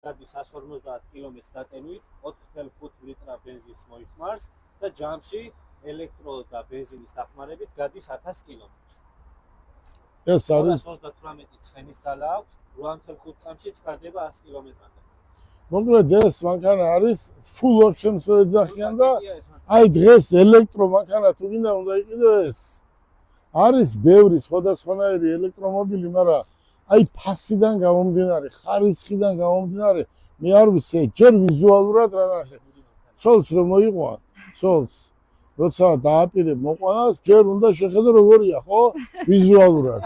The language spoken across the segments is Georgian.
გადის 150 კილომეტრს დატენვით 4.5 ლიტრა ბენზინს მოიხმარს და ჯამში ელექტრო და ბენზინის დახმარებით გადის 1000 კილომეტრს. ეს არის 238 ცხენის ძალა აქვს, 8.5 წამში ჩქარდება 100 კილომეტრამდე. მოკლედ ეს მანქანა არის full options რო ეძახიან და აი დღეს ელექტრო მანქანა თუ გინდა უნდა იყიდო ეს. არის ბევრი სხვადასხვანაირი ელექტრომობილი, მაგრამ აი ფასიდან გამომდინარე, ხარისხიდან გამომდინარე, მე არ ვიცი, ჯერ ვიზუალურად რა ნახე. ცოლს რომ მოიყვან, ცოლს როცა დააპირებ მოყვანას, ჯერ უნდა შეხედო როგორია, ხო? ვიზუალურად.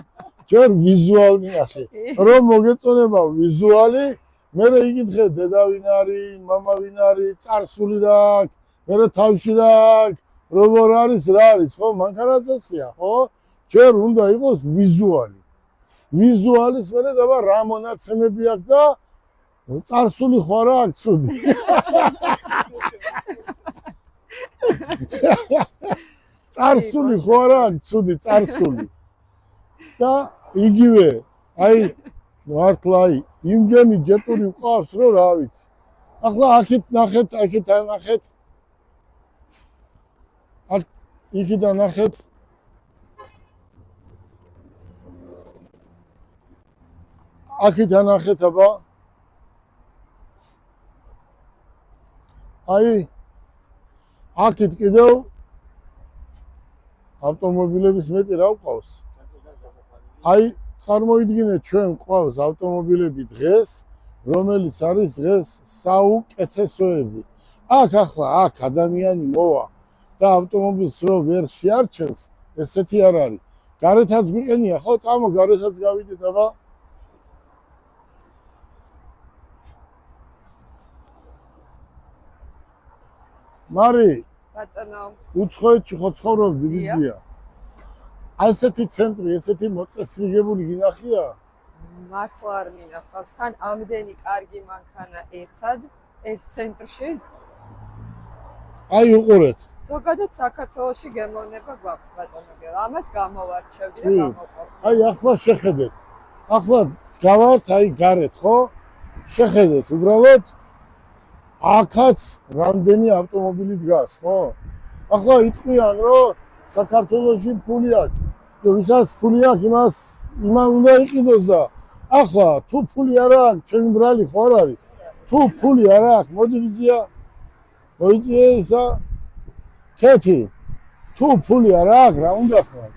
ჯერ ვიზუალი ნახე. რომ მოგეწონება ვიზუალი, მე იკითხე დედა ვინ არის, მამა ვინ არის, წარსული რა აქვს, მე თავში რა აქვს, როგორ არის, რა არის, ხო? მანქანაცია, ხო? ჯერ უნდა იყოს ვიზუალი. ვიზუალის მერე დაბა რა მონაცემები აქვს და წარსული ხო რა აქვს ცუდი. წარსული ხო რა აქვს ცუდი, წარსული. და იგივე, აი მართლა აი იმგენი ჯეტური მყავს რომ რა ვიცი. ახლა აქეთ ნახეთ, აქეთ ნახეთ. აქ იქიდან ნახეთ. აქეთ ნახეთ აბა. აი აქეთ კიდევ ავტომობილების მეტი რა ვყავს. აი წარმოიდგინეთ ჩვენ ყავს ავტომობილები დღეს, რომელიც არის დღეს საუკეთესოები. აქ ახლა აქ ადამიანი მოვა და ავტომობილს რო ვერ შეარჩევს, ესეთი არ არის. გარეთაც გვიყენია, ხო, წამო გარეთაც გავიდეთ აბა. მარი, ბატონო, უცხოეთში ხო ცხოვრობ დივიზია. ასეთი ცენტრი, ესეთი მოწესრიგებული გინახია? მართლა არ მინახავს. თან ამდენი კარგი მანქანა ერთად, ერთ ცენტრში. აი უყურეთ. ზოგადად საქართველოში გემოვნება გვაქვს ბატონო. ამას გამოვარჩევდი და გამოვყავ. აი ახლა შეხედეთ. ახლა გავართ აი გარეთ, ხო? შეხედეთ, უბრალოდ აქაც რამდენი ავტომობილი დგას, ხო? ახლა იტყვიან, რომ საქართველოში ფული აქვს. ვისაც ფული აქვს, იმან უნდა იყიდოს და ახლა თუ ფული არ აქვს, ჩემი ბრალი ხო არ არის? თუ ფული არ აქვს, მოდი ვიზია. მოიწიე ისა. ქეთი. თუ ფული არ აქვს, რა უნდა ხარ?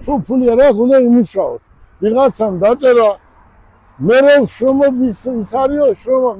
თუ ფული არ აქვს, უნდა იმუშაოს. ვიღაცამ დაწერა მე რომ შრომობ ის არისო, შრომა